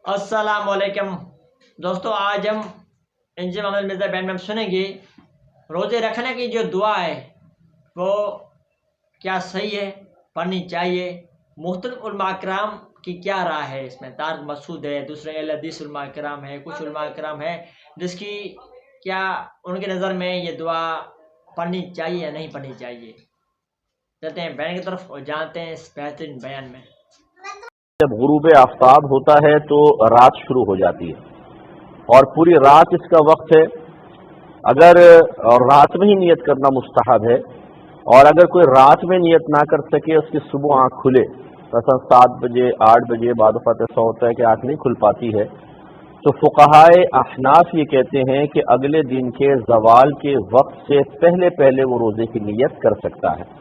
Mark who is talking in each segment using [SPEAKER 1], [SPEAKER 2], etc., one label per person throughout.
[SPEAKER 1] السلام علیکم دوستو، آج ہم انجی محمد مرزا بینڈ میں ہم سنیں گے روزے رکھنے کی جو دعا ہے وہ کیا صحیح ہے، پڑھنی چاہیے، مختلف علماء کرام کی کیا رائے ہے اس میں۔ طارق مسعود ہے، دوسرے اہل حدیث علماء کرام ہے، کچھ علماء کرام ہے جس کی کیا ان کی نظر میں یہ دعا پڑھنی چاہیے یا نہیں پڑھنی چاہیے۔ چلتے ہیں بیان کی طرف اور جانتے ہیں اس بہترین بیان میں۔
[SPEAKER 2] جب غروب آفتاب ہوتا ہے تو رات شروع ہو جاتی ہے اور پوری رات اس کا وقت ہے۔ اگر رات میں ہی نیت کرنا مستحب ہے، اور اگر کوئی رات میں نیت نہ کر سکے، اس کی صبح آنکھ کھلے، مثلا 7 بجے 8 بجے، بعض اوقات ایسا ہوتا ہے کہ آنکھ نہیں کھل پاتی ہے، تو فقہائے احناف یہ کہتے ہیں کہ اگلے دن کے زوال کے وقت سے پہلے وہ روزے کی نیت کر سکتا ہے۔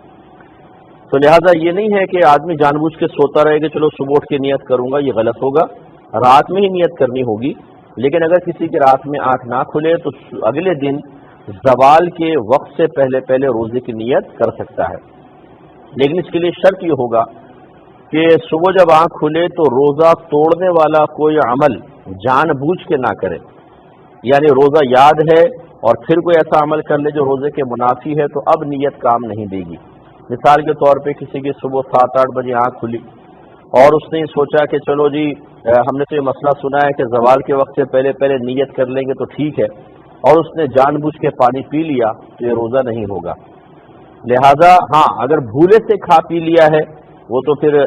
[SPEAKER 2] تو لہٰذا یہ نہیں ہے کہ آدمی جان بوجھ کے سوتا رہے کہ چلو صبح اٹھ کے نیت کروں گا، یہ غلط ہوگا۔ رات میں ہی نیت کرنی ہوگی، لیکن اگر کسی کی رات میں آنکھ نہ کھلے تو اگلے دن زوال کے وقت سے پہلے روزے کی نیت کر سکتا ہے۔ لیکن اس کے لیے شرط یہ ہوگا کہ صبح جب آنکھ کھلے تو روزہ توڑنے والا کوئی عمل جان بوجھ کے نہ کرے، یعنی روزہ یاد ہے اور پھر کوئی ایسا عمل کر لے جو روزے کے منافی ہے، تو اب نیت کام نہیں دے گی۔ مثال کے طور پہ کسی کی صبح 7-8 بجے آنکھ کھلی اور اس نے سوچا کہ چلو جی ہم نے تو یہ مسئلہ سنا ہے کہ زوال کے وقت سے پہلے نیت کر لیں گے تو ٹھیک ہے، اور اس نے جان بوجھ کے پانی پی لیا تو یہ روزہ نہیں ہوگا۔ لہذا ہاں، اگر بھولے سے کھا پی لیا ہے وہ تو پھر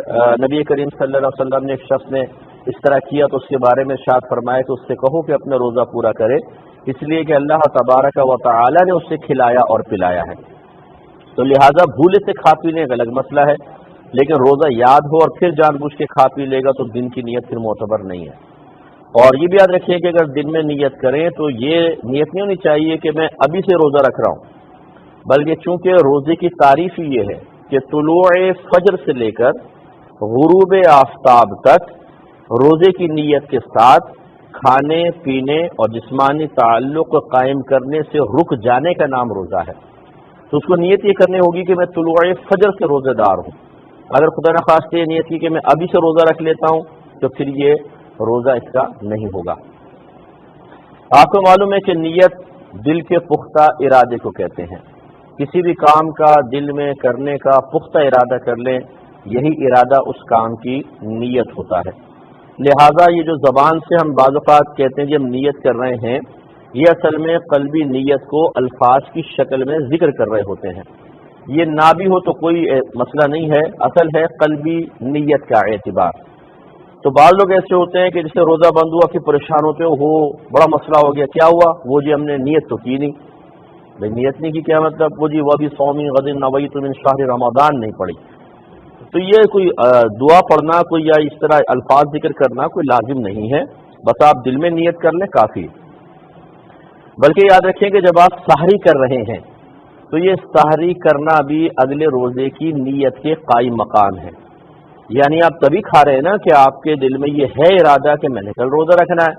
[SPEAKER 2] نبی کریم صلی اللہ علیہ وسلم نے ایک شخص نے اس طرح کیا تو اس کے بارے میں ارشاد فرمایا کہ اس سے کہو کہ اپنا روزہ پورا کرے، اس لیے کہ اللہ تبارک و تعالی نے اسے کھلایا اور پلایا ہے۔ تو لہٰذا بھولے سے کھا پینے کا الگ مسئلہ ہے، لیکن روزہ یاد ہو اور پھر جان بوجھ کے کھا پی لے گا تو دن کی نیت پھر معتبر نہیں ہے۔ اور یہ بھی یاد رکھیے کہ اگر دن میں نیت کریں تو یہ نیت نہیں ہونی چاہیے کہ میں ابھی سے روزہ رکھ رہا ہوں، بلکہ چونکہ روزے کی تعریف ہی یہ ہے کہ طلوع فجر سے لے کر غروب آفتاب تک روزے کی نیت کے ساتھ کھانے پینے اور جسمانی تعلق قائم کرنے سے رک جانے کا نام روزہ ہے۔ تو اس کو نیت یہ کرنی ہوگی کہ میں طلوع فجر سے روزے دار ہوں۔ اگر خدا نخواستہ یہ نیت کی کہ میں ابھی سے روزہ رکھ لیتا ہوں تو پھر یہ روزہ اس کا نہیں ہوگا۔ آپ کو معلوم ہے کہ نیت دل کے پختہ ارادے کو کہتے ہیں۔ کسی بھی کام کا دل میں کرنے کا پختہ ارادہ کر لیں، یہی ارادہ اس کام کی نیت ہوتا ہے۔ لہذا یہ جو زبان سے ہم بعض اوقات کہتے ہیں کہ ہم نیت کر رہے ہیں، یہ اصل میں قلبی نیت کو الفاظ کی شکل میں ذکر کر رہے ہوتے ہیں۔ یہ نہ بھی ہو تو کوئی مسئلہ نہیں ہے، اصل ہے قلبی نیت کا اعتبار۔ تو بعض لوگ ایسے ہوتے ہیں کہ جسے روزہ بند ہوا کہ پریشان ہوتے ہو بڑا مسئلہ ہو گیا، کیا ہوا؟ وہ جی ہم نے نیت تو کی نہیں۔ بھائی نیت نہیں کی کیا مطلب؟ وہ جی وہ بھی صومی غد نویت من شہر رمضان نہیں پڑھی۔ تو یہ کوئی دعا پڑھنا کوئی یا اس طرح الفاظ ذکر کرنا کوئی لازم نہیں ہے، بس آپ دل میں نیت کر لیں کافی۔ بلکہ یاد رکھیں کہ جب آپ سحری کر رہے ہیں تو یہ سحری کرنا بھی اگلے روزے کی نیت کے قائم مقام ہے، یعنی آپ تبھی کھا رہے ہیں نا کہ آپ کے دل میں یہ ہے ارادہ کہ میں نے کل روزہ رکھنا ہے۔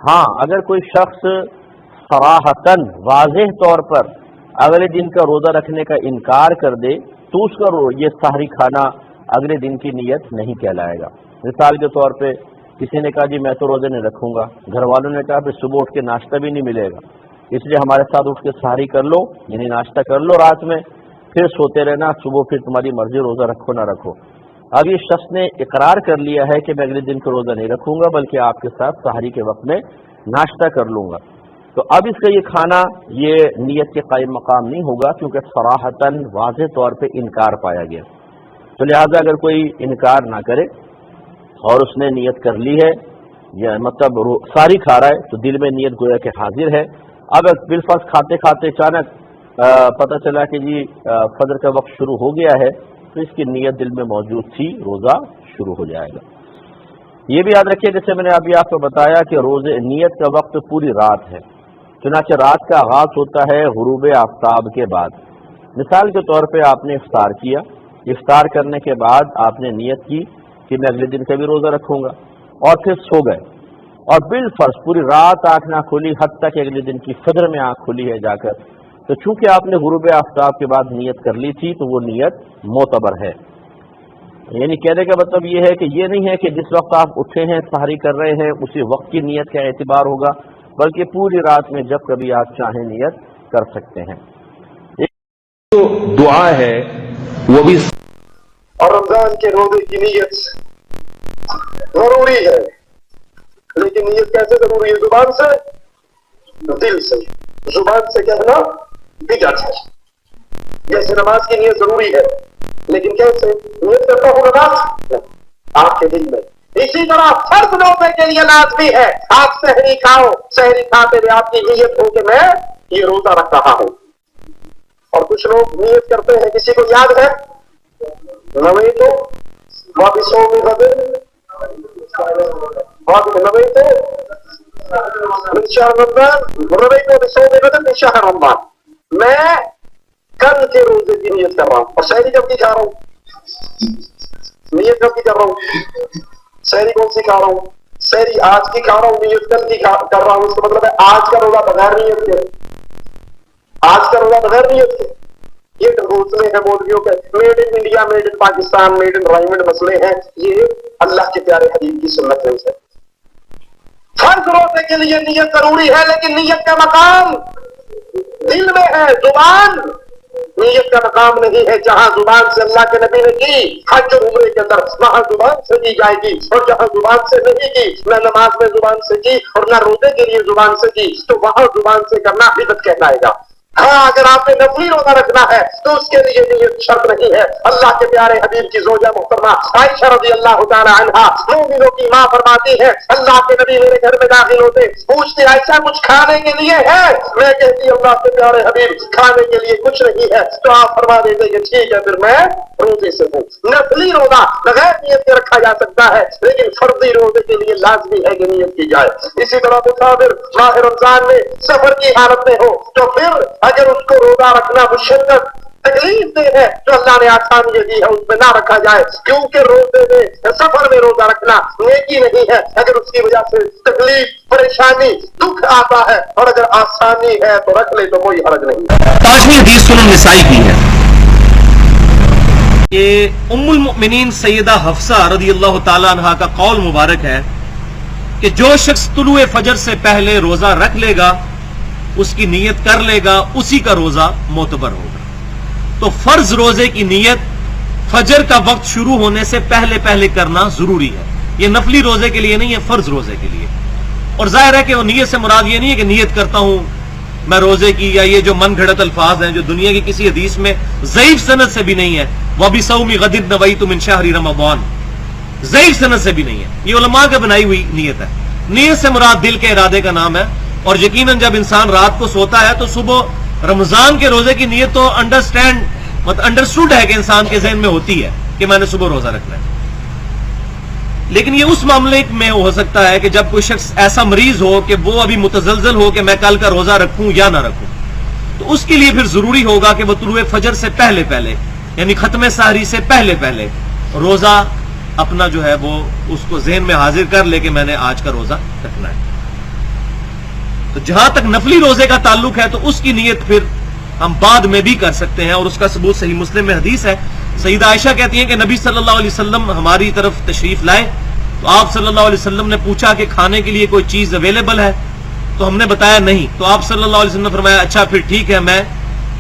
[SPEAKER 2] ہاں، اگر کوئی شخص صراحتاً واضح طور پر اگلے دن کا روزہ رکھنے کا انکار کر دے تو اس کا یہ سحری کھانا اگلے دن کی نیت نہیں کہلائے گا۔ مثال کے طور پہ کسی نے کہا جی میں تو روزے نہیں رکھوں گا، گھر والوں نے کہا پھر صبح اٹھ کے ناشتہ بھی نہیں ملے گا، اس لیے ہمارے ساتھ اٹھ کے سحری کر لو، یعنی ناشتہ کر لو رات میں، پھر سوتے رہنا، صبح پھر تمہاری مرضی روزہ رکھو نہ رکھو۔ اب یہ شخص نے اقرار کر لیا ہے کہ میں اگلے دن کو روزہ نہیں رکھوں گا بلکہ آپ کے ساتھ سحری کے وقت میں ناشتہ کر لوں گا، تو اب اس کا یہ کھانا یہ نیت کے قائم مقام نہیں ہوگا، کیونکہ صراحتاً واضح طور پہ انکار پایا گیا۔ تو لہٰذا اگر کوئی انکار نہ کرے اور اس نے نیت کر لی ہے، یا مطلب ساری کھا رہا ہے تو دل میں نیت گویا کہ حاضر ہے۔ اب بالفرض کھاتے کھاتے اچانک پتہ چلا کہ جی فجر کا وقت شروع ہو گیا ہے تو اس کی نیت دل میں موجود تھی، روزہ شروع ہو جائے گا۔ یہ بھی یاد رکھیے جیسے میں نے ابھی آپ کو بتایا کہ روزے نیت کا وقت پوری رات ہے، چنانچہ رات کا آغاز ہوتا ہے غروب آفتاب کے بعد۔ مثال کے طور پہ آپ نے افطار کیا، افطار کرنے کے بعد آپ نے نیت کی کہ میں اگلے دن کا بھی روزہ رکھوں گا، اور پھر سو گئے اور بالفرض پوری رات آنکھ نہ کھلی، حتیٰ کہ اگلے دن کی فجر میں آنکھ کھلی ہے جا کر، تو چونکہ آپ نے غروب آفتاب کے بعد نیت کر لی تھی تو وہ نیت معتبر ہے۔ یعنی کہنے کا مطلب یہ ہے کہ یہ نہیں ہے کہ جس وقت آپ اٹھے ہیں سحری کر رہے ہیں اسی وقت کی نیت کا اعتبار ہوگا، بلکہ پوری رات میں جب کبھی آپ چاہیں نیت کر سکتے ہیں۔
[SPEAKER 3] جو دعا ہے وہ بھی،
[SPEAKER 4] اور رمضان کے روزے کی نیت ضروری ہے، لیکن نیت کیسے ضروری ہے؟ زبان سے، دل سے۔ زبان سے کہنا بدعت ہے، جیسے نماز کی نیت ضروری ہے، لیکن کیسے نیت کرتا ہوں نماز آپ کے دل میں۔ اسی طرح فرض روزے کے لیے لازمی ہے، آپ سحری کھاؤ، سحری کھاتے ہوئے آپ کی نیت ہو کہ میں یہ روزہ رکھ رہا ہوں۔ اور کچھ لوگ نیت کرتے ہیں، کسی کو یاد ہے نویتو وبصوم غد نویتو من شهر رمضان نویتو بصوم غد من شهر رمضان، میں کل کے روزے کی نیت کر رہا ہوں۔ اور سحری کب کی کھا رہا ہوں؟ نیت کب کی کر رہا ہوں؟ سحری کون سی کھا رہا ہوں؟ سحری آج کی کھا رہا ہوں، نیت کل کی کر رہا ہوں۔ اس کا مطلب ہے آج کا روزہ بغیر نیت کے، آج کا روزہ بغیر نیت کے۔ یہ ڈھوسلے ہیں مولویوں کے، made in India, made in Pakistan, made in Raiwind مسئلے ہیں، یہ اللہ کے پیارے حبیب کی سنت نہیں ہے۔ فرض روزے کے لیے نیت ضروری ہے، لیکن نیت کا مقام دل میں ہے، زبان نیت کا مقام نہیں ہے۔ جہاں زبان سے اللہ کے نبی نے کی حج اور عمرے کے اندر، وہاں زبان سے کی جائے گی، اور جہاں زبان سے نہیں کی، نہ نماز میں زبان سے کی اور نہ روزے کے لیے زبان سے کی، تو وہاں زبان سے کرنا بدعت کہلائے گا۔ ہاں اگر آپ نے نفلی روزہ رکھنا ہے تو اس کے لیے نیت شرط نہیں ہے۔ اللہ کے پیارے حبیب کی زوجہ محترمہ عائشہ رضی اللہ تعالی عنہا مومنوں کی ماں فرماتی ہے، اللہ کے نبی میرے گھر میں داخل ہوتے، پوچھتے عائشہ کچھ کھانے کے لیے ہے؟ میں کہتی اللہ کے پیارے حبیب کھانے کے لیے کچھ نہیں ہے، تو آپ فرما دیتے کہ ٹھیک ہے پھر میں روزے سے ہوں۔ نفلی روزہ بغیر نیت کے رکھا جا سکتا ہے، لیکن فرضی روزے کے لیے لازمی ہے کہ نیت کی جائے۔ اسی طرح مسافر ماہ رمضان میں سفر کی حالت میں ہو تو پھر اگر اس کو روزہ رکھنا مشقت تکلیف دہ ہے تو اللہ نے آسانی دی ہے، اس میں نہ رکھا جائے، کیونکہ روزے میں سفر میں روزہ رکھنا نیکی نہیں ہے۔ اگر اس کی وجہ سے تکلیف، پریشانی، دکھ آتا ہے اور اگر آسانی ہے تو رکھ لے تو کوئی حرج نہیں۔
[SPEAKER 3] 5ویں حدیث سنن نسائی کی ہے کہ ام المؤمنین سیدہ حفصہ رضی اللہ تعالی عنہا کا قول مبارک ہے کہ جو شخص طلوع فجر سے پہلے روزہ رکھ لے گا، اس کی نیت کر لے گا، اسی کا روزہ معتبر ہوگا۔ تو فرض روزے کی نیت فجر کا وقت شروع ہونے سے پہلے پہلے کرنا ضروری ہے۔ یہ نفلی روزے کے لیے نہیں ہے، فرض روزے کے لیے۔ اور ظاہر ہے کہ وہ نیت سے مراد یہ نہیں ہے کہ نیت کرتا ہوں میں روزے کی، یا یہ جو من گھڑت الفاظ ہیں جو دنیا کی کسی حدیث میں ضعیف سند سے بھی نہیں ہے، وَبِصَوْمِ غَدٍ نَوَيْتُ مِنْ شَهْرِ رَمَضَانَ، ضعیف سند سے بھی نہیں ہے، یہ علماء کا بنائی ہوئی نیت ہے۔ نیت سے مراد دل کے ارادے کا نام ہے، اور یقیناً جب انسان رات کو سوتا ہے تو صبح رمضان کے روزے کی نیت تو انڈرسٹوڈ ہے کہ انسان کے ذہن میں ہوتی ہے کہ میں نے صبح روزہ رکھنا ہے، لیکن یہ اس معاملے میں ہو سکتا ہے کہ جب کوئی شخص ایسا مریض ہو کہ وہ ابھی متزلزل ہو کہ میں کل کا روزہ رکھوں یا نہ رکھوں، تو اس کے لیے پھر ضروری ہوگا کہ وہ طلوع فجر سے پہلے پہلے، یعنی ختم سحری سے پہلے پہلے روزہ اپنا جو ہے وہ اس کو ذہن میں حاضر کر لے کہ میں نے آج کا روزہ رکھنا ہے۔ تو جہاں تک نفلی روزے کا تعلق ہے تو اس کی نیت پھر ہم بعد میں بھی کر سکتے ہیں، اور اس کا ثبوت صحیح مسلم میں حدیث ہے۔ سیدہ عائشہ کہتی ہیں کہ نبی صلی اللہ علیہ وسلم ہماری طرف تشریف لائے تو آپ صلی اللہ علیہ وسلم نے پوچھا کہ کھانے کے لیے کوئی چیز اویلیبل ہے، تو ہم نے بتایا نہیں، تو آپ صلی اللہ علیہ وسلم نے فرمایا اچھا پھر ٹھیک ہے میں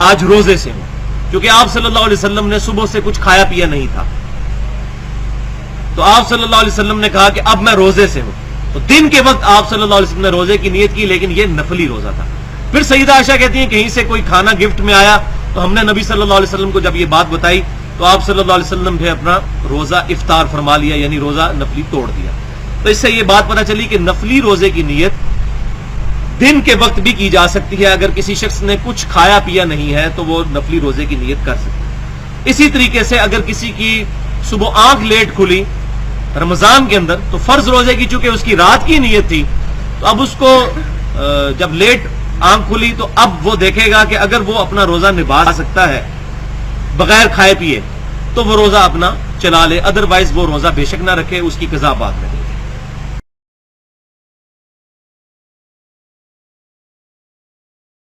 [SPEAKER 3] آج روزے سے ہوں، کیونکہ آپ صلی اللہ علیہ وسلم نے صبح سے کچھ کھایا پیا نہیں تھا۔ تو آپ صلی اللہ علیہ وسلم نے کہا کہ اب میں روزے سے ہوں، تو دن کے وقت آپ صلی اللہ علیہ وسلم نے روزے کی نیت کی، لیکن یہ نفلی روزہ تھا۔ پھر سیدہ عائشہ کہتی ہیں کہیں سے کوئی کھانا گفٹ میں آیا تو ہم نے نبی صلی اللہ علیہ وسلم کو جب یہ بات بتائی تو آپ صلی اللہ علیہ وسلم نے اپنا روزہ افطار فرما لیا، یعنی روزہ نفلی توڑ دیا۔ تو اس سے یہ بات پتہ چلی کہ نفلی روزے کی نیت دن کے وقت بھی کی جا سکتی ہے، اگر کسی شخص نے کچھ کھایا پیا نہیں ہے تو وہ نفلی روزے کی نیت کر سکتا ہے۔ اسی طریقے سے اگر کسی کی صبح آنکھ لیٹ کھلی رمضان کے اندر تو فرض روزے کی چونکہ اس کی رات کی نیت تھی، تو اب اس کو جب لیٹ آنکھ کھلی تو اب وہ دیکھے گا کہ اگر وہ اپنا روزہ نبھا سکتا ہے بغیر کھائے پیے تو وہ روزہ اپنا چلا لے، ادروائز وہ روزہ بے شک نہ رکھے، اس کی قضا بعد میں۔